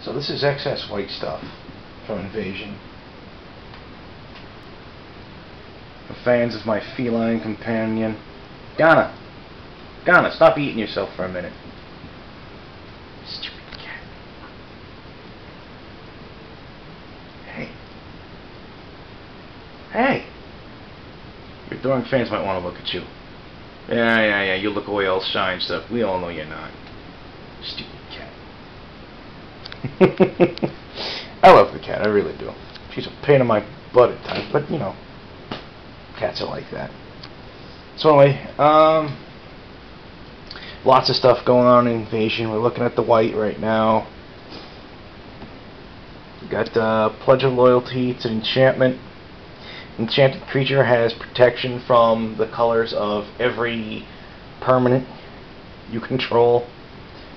So this is excess white stuff from Invasion. For fans of my feline companion. Ghana, stop eating yourself for a minute. Stupid cat. Hey. Your adoring fans might want to look at you. Yeah, you look away all shy and stuff. We all know you're not. Stupid cat. I love the cat, I really do. She's a pain in my butt at times, but you know, cats are like that. So anyway, lots of stuff going on in Invasion. We're looking at the white right now. We got Pledge of Loyalty. It's an enchantment. Enchanted creature has protection from the colors of every permanent you control.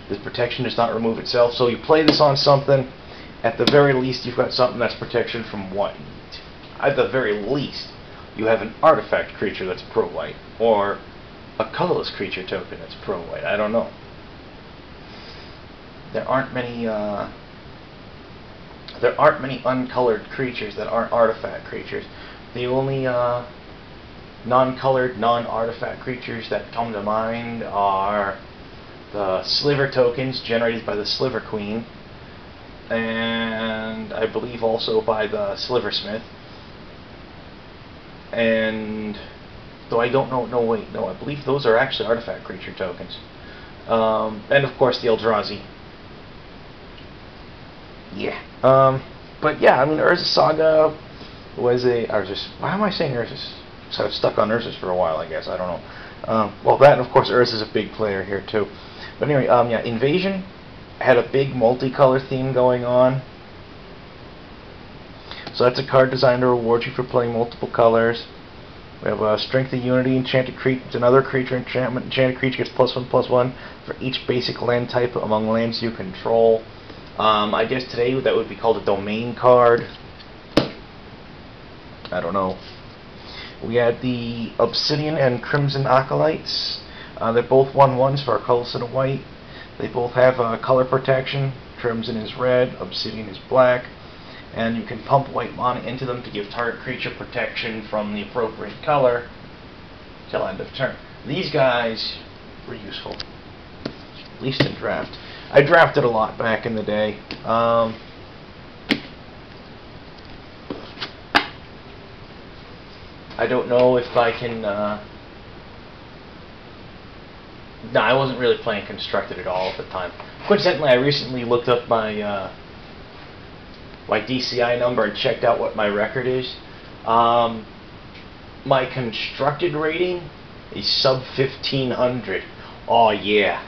This protection does not remove itself, so you play this on something, at the very least you've got something that's protection from white. At the very least, you have an artifact creature that's pro-white, or a colorless creature token that's pro-white. I don't know. There aren't many uncolored creatures that aren't artifact creatures. The only non-colored, non-artifact creatures that come to mind are the Sliver tokens generated by the Sliver Queen, and I believe also by the Sliversmith. And though I don't know, I believe those are actually artifact creature tokens. And of course the Eldrazi. Yeah. But yeah, I mean, Urza Saga was a why am I saying Urza's? So I've stuck on Urza's for a while, I guess. I don't know. Well, that and of course Urza's a big player here too. But anyway, yeah, Invasion had a big multicolor theme going on. So that's a card designed to reward you for playing multiple colors. We have Strength of Unity, Enchanted Creature. It's another creature enchantment. Enchanted creature gets +1/+1 for each basic land type among lands you control. I guess today that would be called a domain card. I don't know. We had the Obsidian and Crimson Acolytes. They're both 1/1s for a colorless and a white. They both have color protection. Crimson is red, Obsidian is black. And you can pump white mana into them to give target creature protection from the appropriate color till end of turn. These guys were useful, at least in draft. I drafted a lot back in the day. I don't know if I can... No, I wasn't really playing Constructed at all at the time. Coincidentally, I recently looked up my my DCI number and checked out what my record is. My Constructed rating is sub 1500. Oh yeah,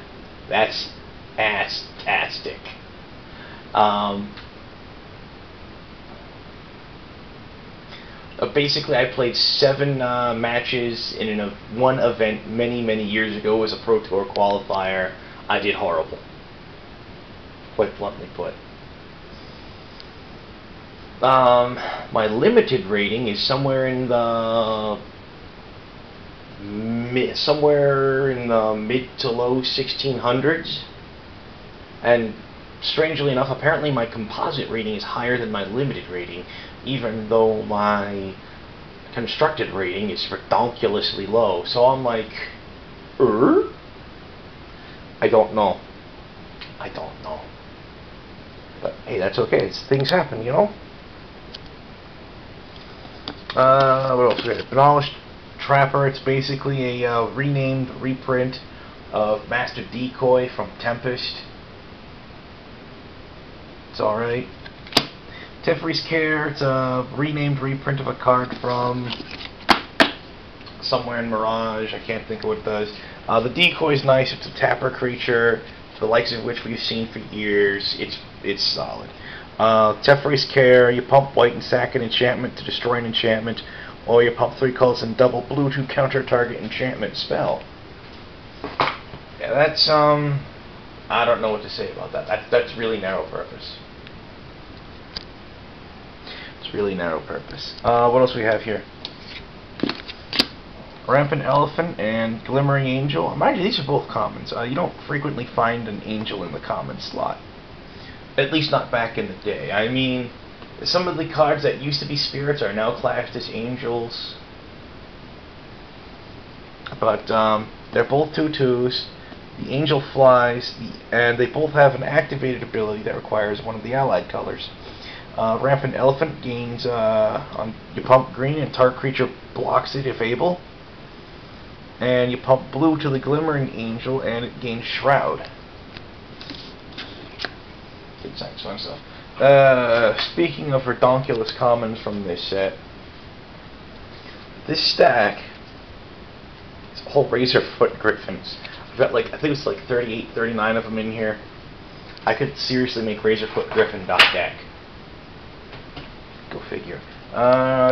that's fantastic. Basically, I played 7 matches in one event many years ago as a Pro Tour qualifier. I did horrible, quite bluntly put. My limited rating is somewhere in the mid to low 1600s, and strangely enough, apparently my composite rating is higher than my limited rating, even though my constructed rating is ridiculously low. So I'm like, I don't know. But hey, that's okay. Things happen, you know. What else we got? Abolished Trapper. It's basically a renamed reprint of Master Decoy from Tempest. It's alright. Teferi's Care. It's a renamed reprint of a card from somewhere in Mirage. I can't think of what it does. The Decoy's nice. It's a tapper creature, the likes of which we've seen for years. It's solid. Teferi's Care, you pump white and sack an enchantment to destroy an enchantment, or you pump 3 colors and double blue to counter target enchantment spell. Yeah, that's I don't know what to say about that. That's really narrow purpose. It's really narrow purpose. What else we have here? Rampant Elephant and Glimmering Angel. Mind you, these are both commons. You don't frequently find an angel in the common slot. At least not back in the day. I mean, some of the cards that used to be spirits are now classed as angels. But they're both 2/2s. The angel flies, and they both have an activated ability that requires one of the allied colors. Rampant Elephant gains you pump green and target creature blocks it if able. And you pump blue to the Glimmering Angel and it gains Shroud. Good science fun stuff. Speaking of redonkulous commons from this set, this stack is all Razorfoot Griffins. I've got like, I think it's like 38, 39 of them in here. I could seriously make Razorfoot Griffin deck. Go figure.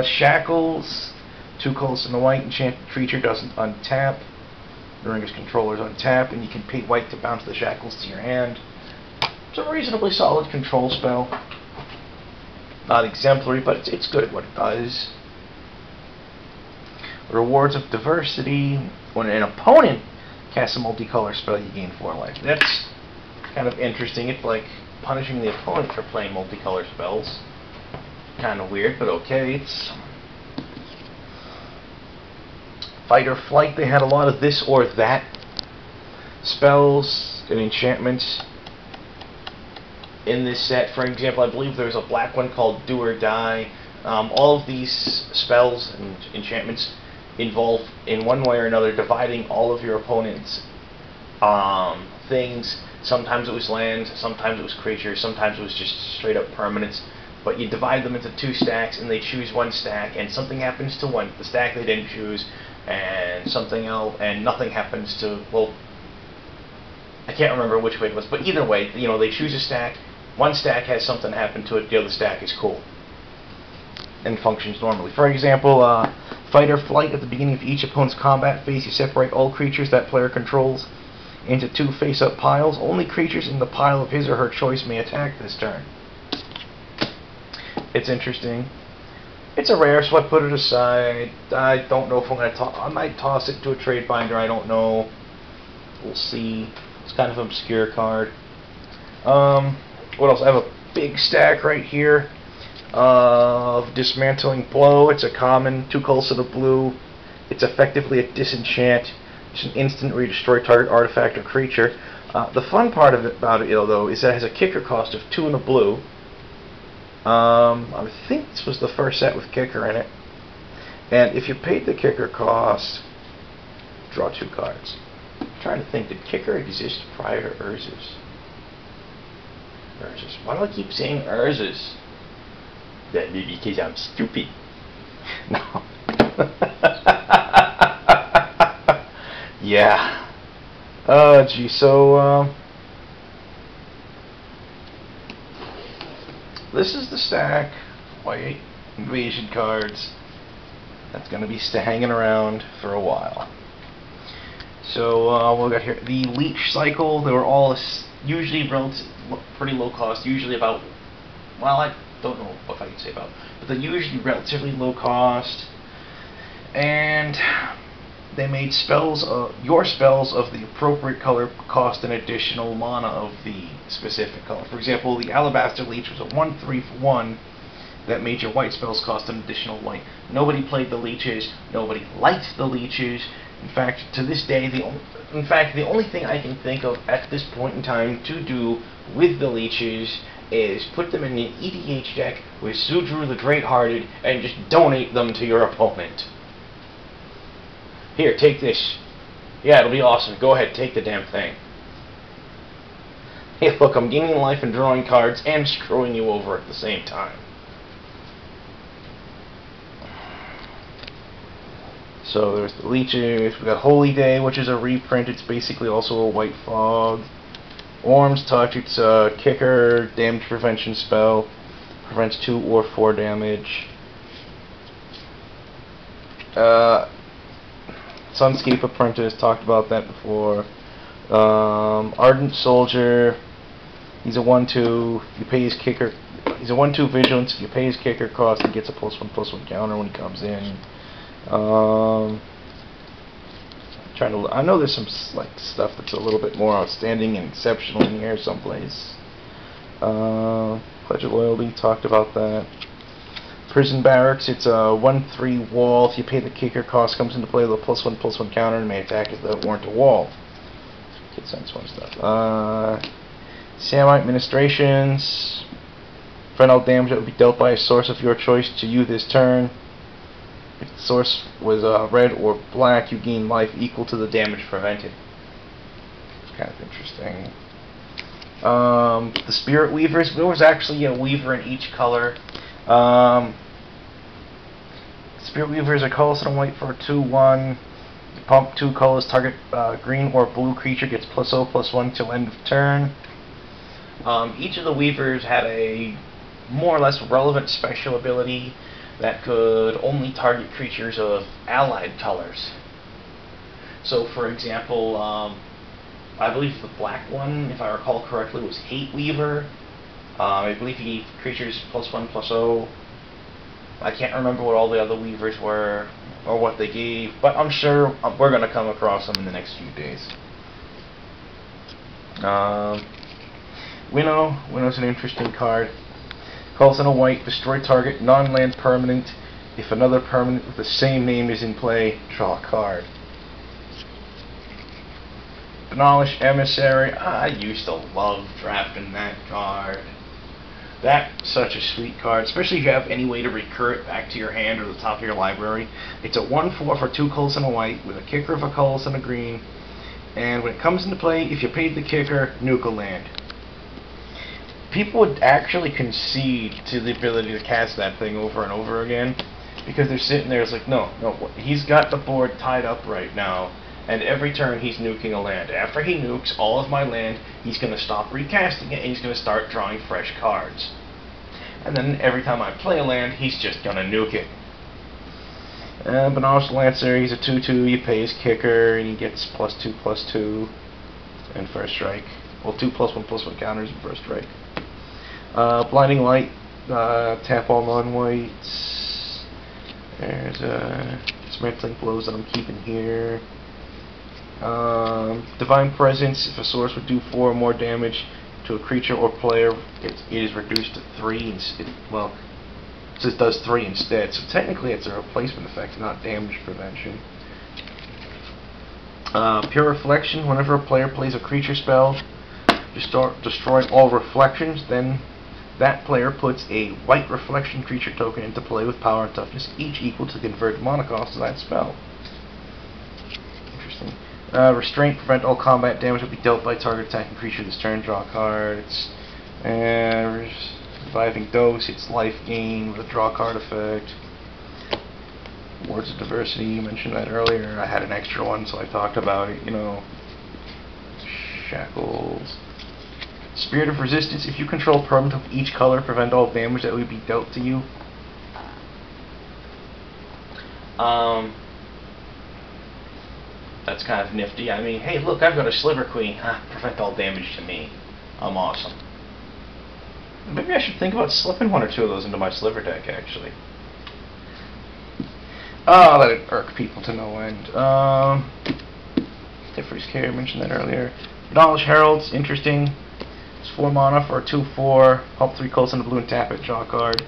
Shackles, 2 colors in the white, enchanted creature doesn't untap. During its controller's untap, and you can pay white to bounce the shackles to your hand. It's a reasonably solid control spell. Not exemplary, but it's good at what it does. Rewards of Diversity. When an opponent casts a multicolor spell, you gain 4 life. That's kind of interesting. It's like punishing the opponent for playing multicolor spells. Kind of weird, but okay. It's Fight or Flight. They had a lot of this or that spells and enchantments in this set. For example, I believe there's a black one called Do or Die. All of these spells and enchantments involve, in one way or another, dividing all of your opponent's things. Sometimes it was lands, sometimes it was creatures, sometimes it was just straight up permanents. But you divide them into 2 stacks, and they choose 1 stack, and something happens to the stack they didn't choose, and something else, and nothing happens to, well, I can't remember which way it was, but either way, you know, they choose a stack. 1 stack has something happen to it, the other stack is cool and functions normally. For example, Fight or Flight. At the beginning of each opponent's combat phase, you separate all creatures that player controls into 2 face-up piles. Only creatures in the pile of his or her choice may attack this turn. It's interesting. It's a rare, so I put it aside. I don't know if I'm going to I might toss it to a trade binder. I don't know. We'll see. It's kind of an obscure card. What else? I have a big stack right here of Dismantling Blow. It's a common, 2 colors of the blue. It's effectively a disenchant. It's an instant where you destroy target artifact or creature. The fun part of it, about it, though, is that it has a kicker cost of 2 and a blue. I think this was the first set with kicker in it. And if you paid the kicker cost, draw 2 cards. I'm trying to think, did kicker exist prior to Urza's? Urza's. Why do I keep saying Urza's? That may be because I'm stupid. No. Yeah. Oh, gee. So, this is the stack, white invasion cards, that's going to be hanging around for a while. So what we got here, the Leech Cycle. They were all usually pretty low cost, usually about, well, I don't know if I can say about, but they're usually relatively low cost, and they made spells, your spells of the appropriate color cost an additional mana of the specific color. For example, the Alabaster Leech was a 1/3 for 1 that made your white spells cost an additional white. Nobody played the leeches. Nobody liked the leeches. In fact, to this day, the only thing I can think of at this point in time to do with the leeches is put them in an EDH deck with Zudru the Great-Hearted and just donate them to your opponent. Here, take this. Yeah, it'll be awesome. Go ahead, take the damn thing. Hey, look, I'm gaining life and drawing cards and screwing you over at the same time. So there's the leeches. We got Holy Day, which is a reprint. It's basically also a white fog. Orm's Touch. It's a kicker damage prevention spell. Prevents 2 or 4 damage. Sunscape Apprentice, talked about that before. Ardent Soldier, he's a 1/2. You pay his kicker. He's a 1/2 vigilance. If you pay his kicker cost, he gets a +1/+1 counter when he comes in. Trying to. I know there's some like stuff that's a little bit more outstanding and exceptional in here someplace. Pledge of Loyalty, talked about that. Prison Barracks, it's a 1/3 wall. If you pay the kicker, cost comes into play with a +1/+1 counter and may attack if that weren't a wall. Kid Sense 1 stuff. Samurai Administrations. Prevent all damage that would be dealt by a source of your choice to you this turn. If the source was red or black, you gain life equal to the damage prevented. It's kind of interesting. The Spirit Weavers. There was actually a weaver in each color. Spirit Weavers are colorless and white for a 2/1. Pump 2 colors. Target green or blue creature gets +0/+1 till end of turn. Each of the Weavers had a more or less relevant special ability that could only target creatures of allied colors. So, for example, I believe the black one, if I recall correctly, was Hate Weaver. I believe he gave creatures +1/+0. I can't remember what all the other Weavers were or what they gave, but I'm sure we're going to come across them in the next few days. Winnow's an interesting card. Calls in a white, destroy target non-land permanent. If another permanent with the same name is in play, draw a card. Demolish Emissary. I used to love drafting that card. That's such a sweet card, especially if you have any way to recur it back to your hand or the top of your library. It's a 1/4 for 2 colors and a white with a kicker of a colorless and a green. And when it comes into play, if you paid the kicker, nuke a land. People would actually concede to the ability to cast that thing over and over again, because they're sitting there, it's like, no, he's got the board tied up right now, and every turn he's nuking a land. After he nukes all of my land, he's going to stop recasting it, and he's going to start drawing fresh cards. And then every time I play a land, he's just going to nuke it. Banash Lancer, he's a 2/2, you pay his kicker, and he gets +2/+2, and first strike. Well, 2 +1/+1 counters and first strike. Blinding Light, tap all non-whites. There's Dismantling Blows that I'm keeping here. Divine Presence, if a source would do 4 or more damage to a creature or player, it is reduced to 3. Well, it says does 3 instead, so technically it's a replacement effect, not damage prevention. Pure Reflection, whenever a player plays a creature spell, destroying all reflections, then that player puts a white reflection creature token into play with power and toughness, each equal to the converted mana cost of that spell. Interesting. Restraint, prevent all combat damage will be dealt by target attacking creature this turn, draw a card. It's Reviving Dose, it's life gain with a draw card effect. Words of Diversity, you mentioned that earlier. I had an extra one, so I talked about it, Shackles. Spirit of Resistance, if you control permanent of each color, prevent all damage that would be dealt to you. That's kind of nifty. I mean, hey, look, I've got a Sliver Queen. Prevent all damage to me. I'm awesome. Maybe I should think about slipping 1 or 2 of those into my Sliver deck, actually. I'll let it irk people to no end. Difference Care, I mentioned that earlier. Demolish Heralds, interesting. It's 4 mana for a 2/4. Pump 3 colors and a blue and tap it, draw a card.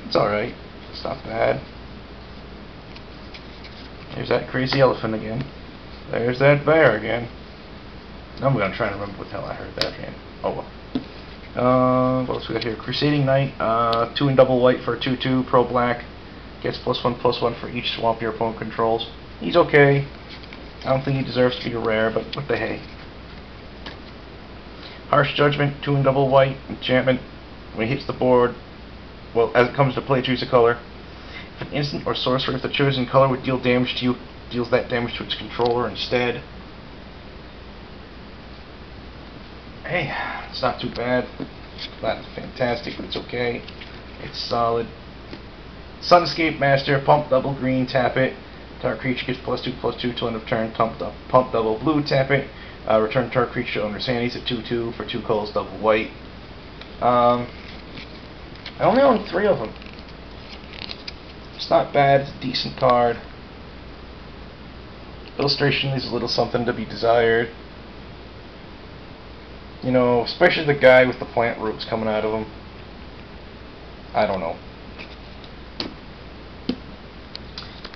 It's alright. It's not bad. There's that crazy elephant again. There's that bear again. I'm going to try and remember what the hell I heard that again. Oh well. What else we got here? Crusading Knight, 2 and double white for a 2/2, pro black. Gets +1/+1 for each swamp your opponent controls. He's okay. I don't think he deserves to be a rare, but what the hey. Harsh Judgment, 2 and double white, enchantment. When it hits the board, well, as it comes to play, choose a color. If an instant or sorcerer with the chosen color would deal damage to you, deals that damage to its controller instead. Hey, it's not too bad. It's not fantastic, but it's okay. It's solid. Sunscape Master, pump double green, tap it. Target creature gets +2/+2 till end of turn. Pump double blue, tap it. Return target creature to owner's hand. He's at 2/2 for 2 colors, double white. I only own 3 of them. It's not bad. It's a decent card. Illustration is a little something to be desired. You know, especially the guy with the plant roots coming out of him. I don't know.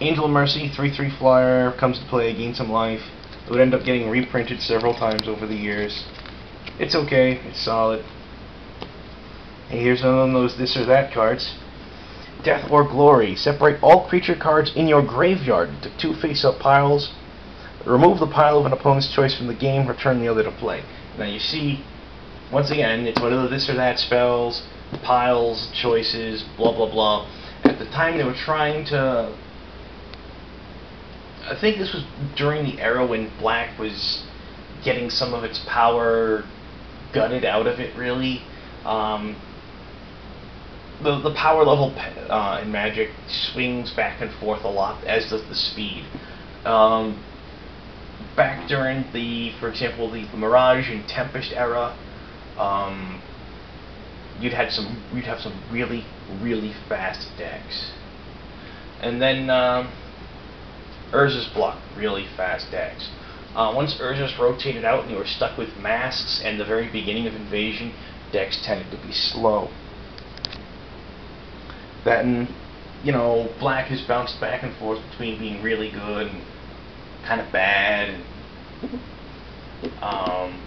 Angel of Mercy, 3/3 flyer, comes to play, gain some life. It would end up getting reprinted several times over the years. It's okay, it's solid. Hey, here's one of those this or that cards. Death or Glory. Separate all creature cards in your graveyard into 2 face-up piles. Remove the pile of an opponent's choice from the game, return the other to play. Now you see, once again, it's one of the this or that spells, piles, choices, blah blah blah. At the time they were trying to... I think this was during the era when Black was getting some of its power gutted out of it, really. The power level in Magic swings back and forth a lot, as does the speed. Back during the, for example, the Mirage and Tempest era, you'd have some really, really fast decks, and then Urza's block really fast decks. Once Urza's rotated out and you were stuck with masks and the very beginning of Invasion, decks tended to be slow. That and, you know, Black has bounced back and forth between being really good and kind of bad, and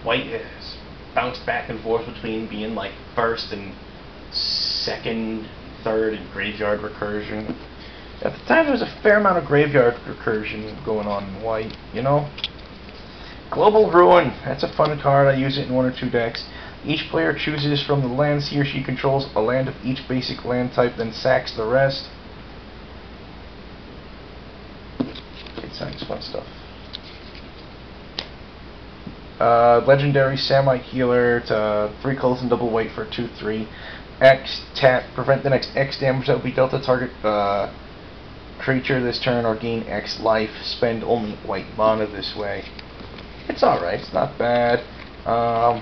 White has bounced back and forth between being like first and second, third in graveyard recursion. At the time there was a fair amount of graveyard recursion going on in White, you know? Global Ruin, that's a fun card. I use it in 1 or 2 decks. Each player chooses from the lands he or she controls a land of each basic land type, then sacks the rest. It sounds fun stuff. Legendary Samurai Healer to 3 colors and double white for 2/3. X tap, prevent the next X damage that will be dealt to target creature this turn, or gain X life. Spend only white mana this way. It's alright, it's not bad. I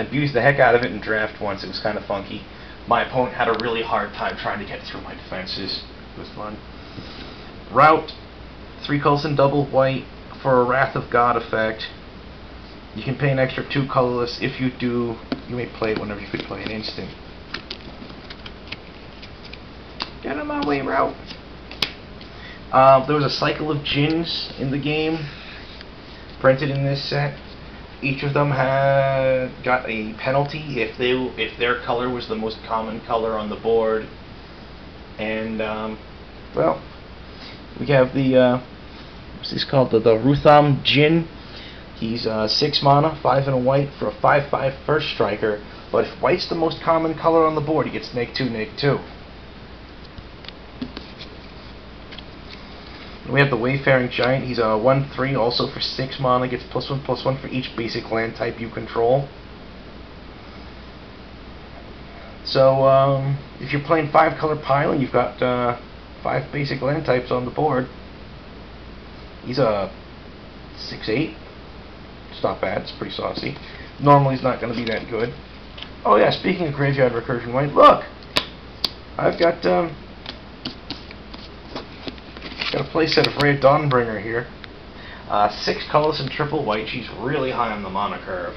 abused the heck out of it in draft once. It was kind of funky. My opponent had a really hard time trying to get through my defenses. It was fun. Route, 3 colors and double white for a Wrath of God effect. You can pay an extra 2 colorless. If you do, you may play it whenever you could play an instant. Get out of my way, Route. There was a cycle of Djinns in the game, printed in this set. Each of them had got a penalty if their color was the most common color on the board. And well, we have the what's this called? The Rutham Djinn. He's 6 mana, 5 and a white for a 5/5 first striker. But if white's the most common color on the board, he gets -2/-2. We have the Wayfaring Giant. He's a 1/3, also for 6 mana. Gets +1/+1 for each basic land type you control. So, if you're playing 5-color pile and you've got 5 basic land types on the board, he's a 6/8. It's not bad. It's pretty saucy. Normally, he's not going to be that good. Oh yeah, speaking of graveyard recursion white, look, I've got a playset of Rhea Dawnbringer here. 6 colors and triple white. She's really high on the mana curve.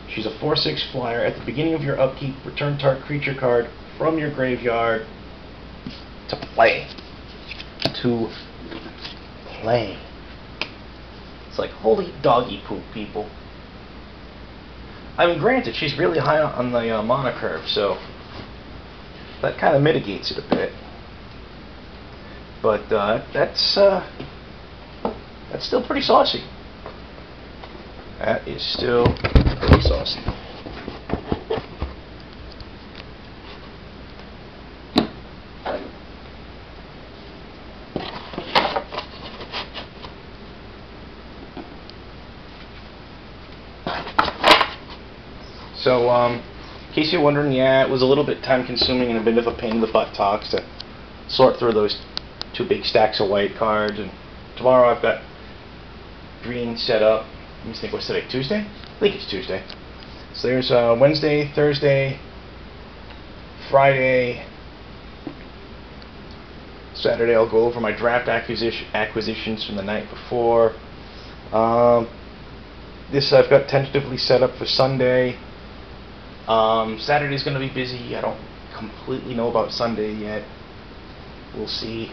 She's a 4/6 flyer. At the beginning of your upkeep, return target creature card from your graveyard to play. It's like, holy doggy poop, people. I mean, granted, she's really high on the mana curve, so that kind of mitigates it a bit. But that's still pretty saucy. That is still pretty saucy. So, in case you're wondering, yeah, it was a little bit time-consuming and a bit of a pain in the butt talks to sort through those 2 big stacks of white cards. And tomorrow I've got green set up. Let me think, what's today? Tuesday? I think it's Tuesday. So there's Wednesday, Thursday, Friday, Saturday. I'll go over my draft acquisitions from the night before. This I've got tentatively set up for Sunday. Saturday's going to be busy. I don't completely know about Sunday yet. We'll see.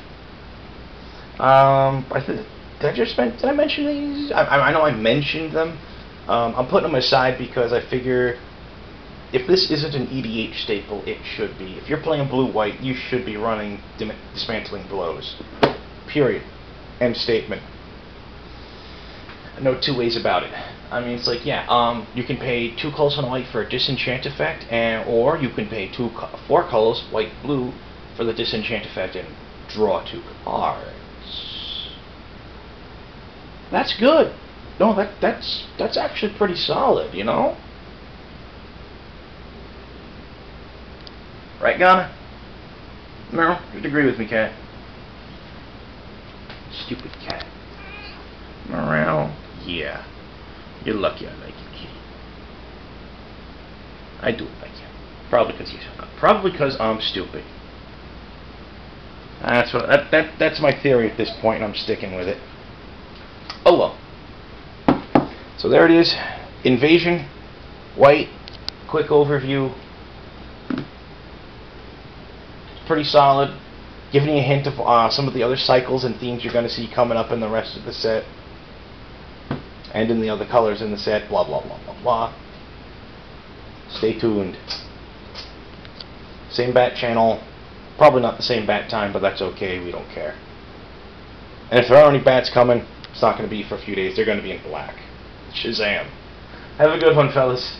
Did I mention these? I know I mentioned them. I'm putting them aside because I figure if this isn't an EDH staple, it should be. If you're playing blue-white, you should be running Dismantling Blows. Period. End statement. No two ways about it. I mean, it's like, yeah, you can pay 2 colors on white for a disenchant effect, or you can pay 4 colors, white, blue, for the disenchant effect and draw 2 cards. That's good. No, that's actually pretty solid, you know? Right, Ghana? No, you'd agree with me, cat. Stupid cat. Morale? Yeah. You're lucky I like you, kitty. I do like you. Probably because I'm stupid. That's my theory at this point, and I'm sticking with it. Oh well. So there it is. Invasion, white, quick overview. Pretty solid. Giving you a hint of some of the other cycles and themes you're going to see coming up in the rest of the set. And in the other colors in the set. Blah, blah, blah, blah, blah. Stay tuned. Same bat channel. Probably not the same bat time, but that's okay. We don't care. And if there are any bats coming, it's not going to be for a few days. They're going to be in black. Shazam. Have a good one, fellas.